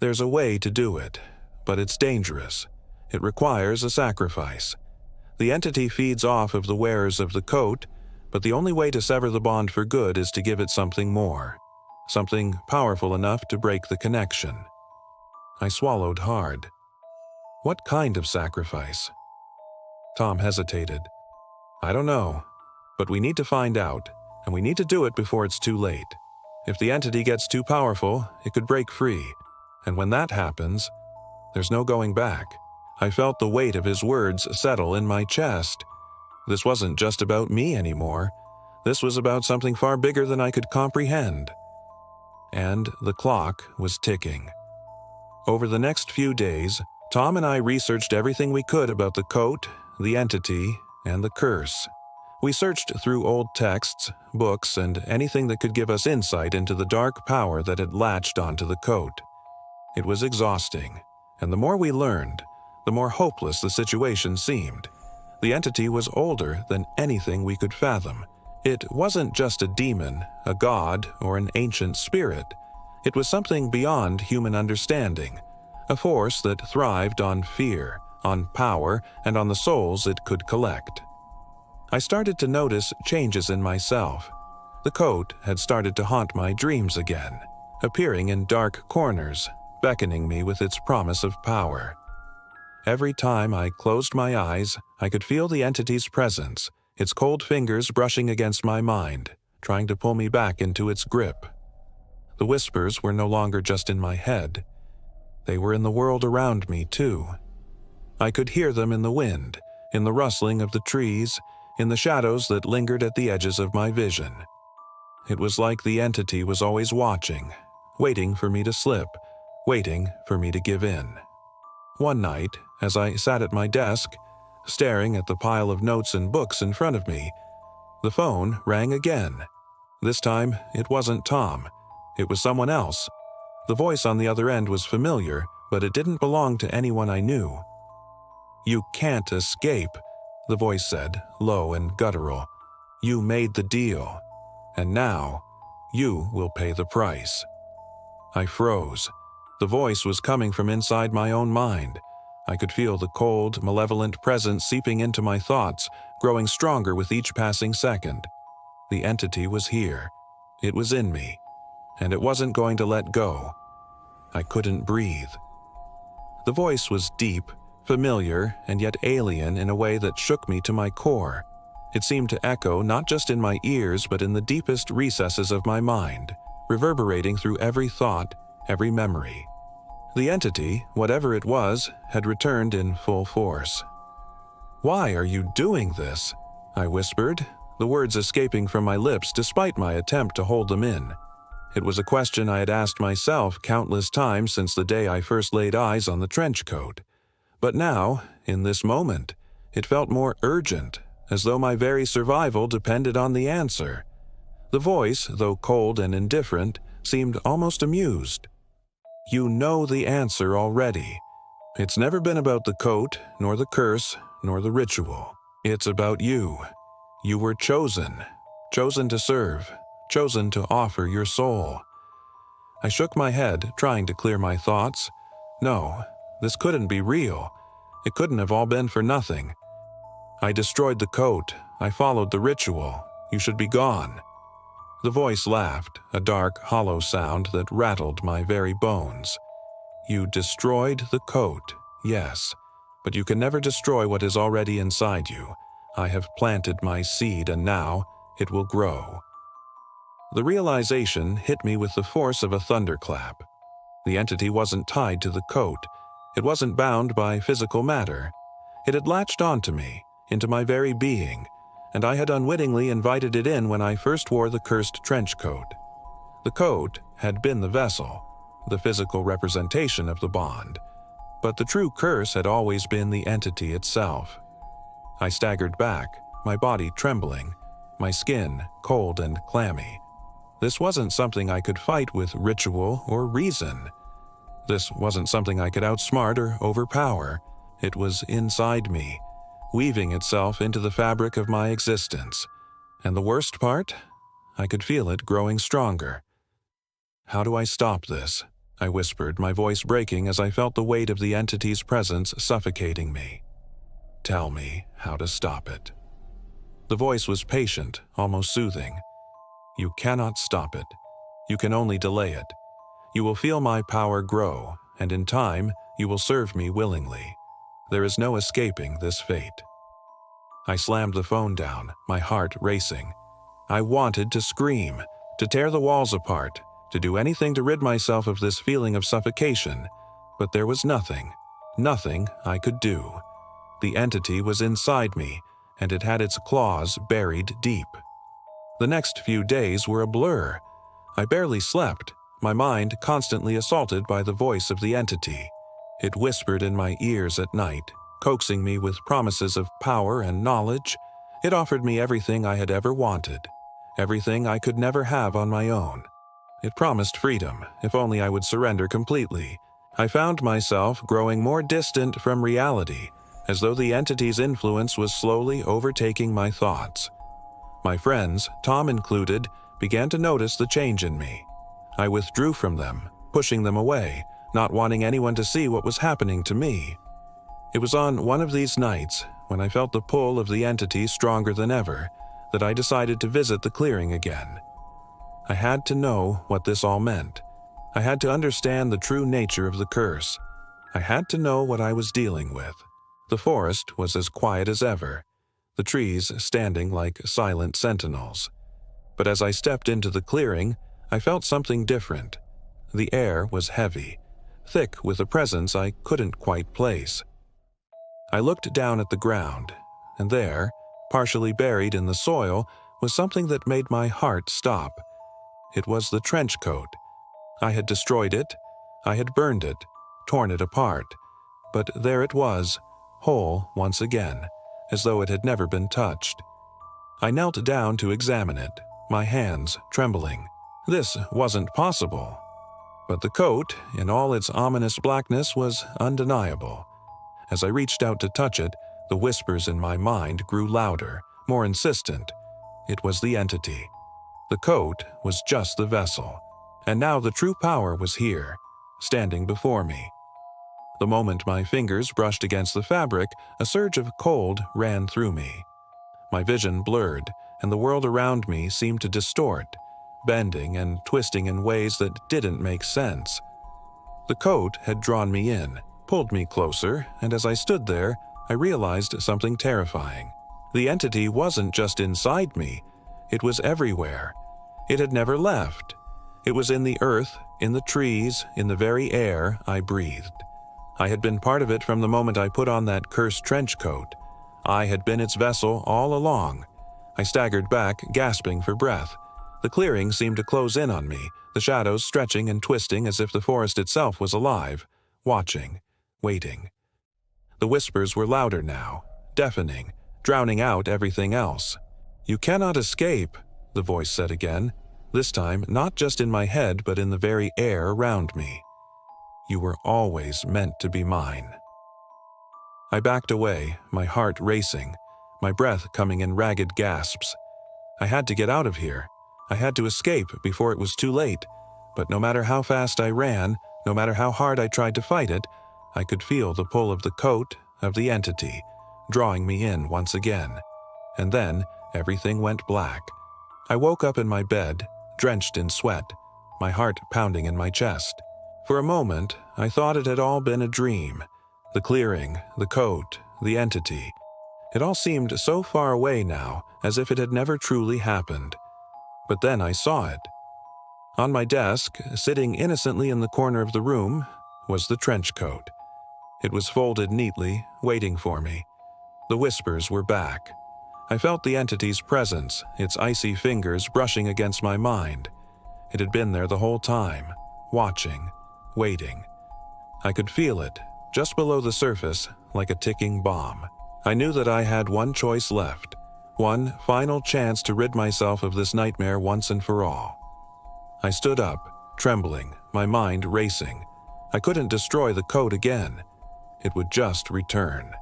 There's a way to do it, but it's dangerous. It requires a sacrifice. The entity feeds off of the wearers of the coat, but the only way to sever the bond for good is to give it something more, something powerful enough to break the connection. I swallowed hard. What kind of sacrifice? Tom hesitated. I don't know, but we need to find out, and we need to do it before it's too late. If the entity gets too powerful, it could break free, and when that happens, there's no going back. I felt the weight of his words settle in my chest. This wasn't just about me anymore. This was about something far bigger than I could comprehend. And the clock was ticking. Over the next few days, Tom and I researched everything we could about the coat, the entity, and the curse. We searched through old texts, books, and anything that could give us insight into the dark power that had latched onto the coat. It was exhausting, and the more we learned, the more hopeless the situation seemed. The entity was older than anything we could fathom. It wasn't just a demon, a god, or an ancient spirit. It was something beyond human understanding, a force that thrived on fear, on power, and on the souls it could collect. I started to notice changes in myself. The coat had started to haunt my dreams again, appearing in dark corners, beckoning me with its promise of power. Every time I closed my eyes, I could feel the entity's presence, its cold fingers brushing against my mind, trying to pull me back into its grip. The whispers were no longer just in my head. They were in the world around me, too. I could hear them in the wind, in the rustling of the trees, in the shadows that lingered at the edges of my vision. It was like the entity was always watching, waiting for me to slip, waiting for me to give in. One night, as I sat at my desk, staring at the pile of notes and books in front of me, the phone rang again. This time, it wasn't Tom. It was someone else. The voice on the other end was familiar, but it didn't belong to anyone I knew. "You can't escape," the voice said, low and guttural. "You made the deal, and now you will pay the price." I froze. The voice was coming from inside my own mind. I could feel the cold, malevolent presence seeping into my thoughts, growing stronger with each passing second. The entity was here. It was in me, and it wasn't going to let go. I couldn't breathe. The voice was deep, familiar, and yet alien in a way that shook me to my core. It seemed to echo not just in my ears but in the deepest recesses of my mind, reverberating through every thought, every memory. The entity, whatever it was, had returned in full force. "Why are you doing this?" I whispered, the words escaping from my lips despite my attempt to hold them in. It was a question I had asked myself countless times since the day I first laid eyes on the trench coat. But now, in this moment, it felt more urgent, as though my very survival depended on the answer. The voice, though cold and indifferent, seemed almost amused. "You know the answer already. It's never been about the coat, nor the curse, nor the ritual. It's about you. You were chosen to serve, chosen to offer your soul." I shook my head, trying to clear my thoughts. No, this couldn't be real. It couldn't have all been for nothing. "I destroyed the coat. I followed the ritual. You should be gone." The voice laughed, a dark, hollow sound that rattled my very bones. "You destroyed the coat, yes, but you can never destroy what is already inside you. I have planted my seed, and now it will grow." The realization hit me with the force of a thunderclap. The entity wasn't tied to the coat. It wasn't bound by physical matter. It had latched onto me, into my very being, and I had unwittingly invited it in when I first wore the cursed trench coat. The coat had been the vessel, the physical representation of the bond, but the true curse had always been the entity itself. I staggered back, my body trembling, my skin cold and clammy. This wasn't something I could fight with ritual or reason. This wasn't something I could outsmart or overpower. It was inside me, weaving itself into the fabric of my existence. And the worst part? I could feel it growing stronger. How do I stop this? I whispered, my voice breaking as I felt the weight of the entity's presence suffocating me. "Tell me how to stop it." The voice was patient, almost soothing. "You cannot stop it. You can only delay it. You will feel my power grow, and in time, you will serve me willingly. There is no escaping this fate." I slammed the phone down, my heart racing. I wanted to scream, to tear the walls apart, to do anything to rid myself of this feeling of suffocation, but there was nothing I could do. The entity was inside me, and it had its claws buried deep. The next few days were a blur. I barely slept, my mind constantly assaulted by the voice of the entity. It whispered in my ears at night, coaxing me with promises of power and knowledge. It offered me everything I had ever wanted, everything I could never have on my own. It promised freedom, if only I would surrender completely. I found myself growing more distant from reality, as though the entity's influence was slowly overtaking my thoughts. My friends, Tom included, began to notice the change in me. I withdrew from them, pushing them away, not wanting anyone to see what was happening to me. It was on one of these nights, when I felt the pull of the entity stronger than ever, that I decided to visit the clearing again. I had to know what this all meant. I had to understand the true nature of the curse. I had to know what I was dealing with. The forest was as quiet as ever, the trees standing like silent sentinels. But as I stepped into the clearing, I felt something different. The air was heavy, thick with a presence I couldn't quite place. I looked down at the ground, and there, partially buried in the soil, was something that made my heart stop. It was the trench coat. I had destroyed it, I had burned it, torn it apart, but there it was, whole once again, as though it had never been touched. I knelt down to examine it, my hands trembling. This wasn't possible. But the coat, in all its ominous blackness, was undeniable. As I reached out to touch it, the whispers in my mind grew louder, more insistent. It was the entity. The coat was just the vessel, and now the true power was here, standing before me. The moment my fingers brushed against the fabric, a surge of cold ran through me. My vision blurred, and the world around me seemed to distort, bending and twisting in ways that didn't make sense. The coat had drawn me in, pulled me closer, and as I stood there, I realized something terrifying. The entity wasn't just inside me, it was everywhere. It had never left. It was in the earth, in the trees, in the very air I breathed. I had been part of it from the moment I put on that cursed trench coat. I had been its vessel all along. I staggered back, gasping for breath. The clearing seemed to close in on me, the shadows stretching and twisting as if the forest itself was alive, watching, waiting. The whispers were louder now, deafening, drowning out everything else. "You cannot escape," the voice said again, this time not just in my head but in the very air around me. "You were always meant to be mine." I backed away, my heart racing, my breath coming in ragged gasps. I had to get out of here. I had to escape before it was too late, but no matter how fast I ran, no matter how hard I tried to fight it, I could feel the pull of the coat, of the entity, drawing me in once again. And then everything went black. I woke up in my bed, drenched in sweat, my heart pounding in my chest. For a moment, I thought it had all been a dream. The clearing, the coat, the entity. It all seemed so far away now, as if it had never truly happened. But then I saw it. On my desk, sitting innocently in the corner of the room, was the trench coat. It was folded neatly, waiting for me. The whispers were back. I felt the entity's presence, its icy fingers brushing against my mind. It had been there the whole time, watching, waiting. I could feel it, just below the surface, like a ticking bomb. I knew that I had one choice left, one final chance to rid myself of this nightmare once and for all. I stood up, trembling, my mind racing. I couldn't destroy the coat again. It would just return.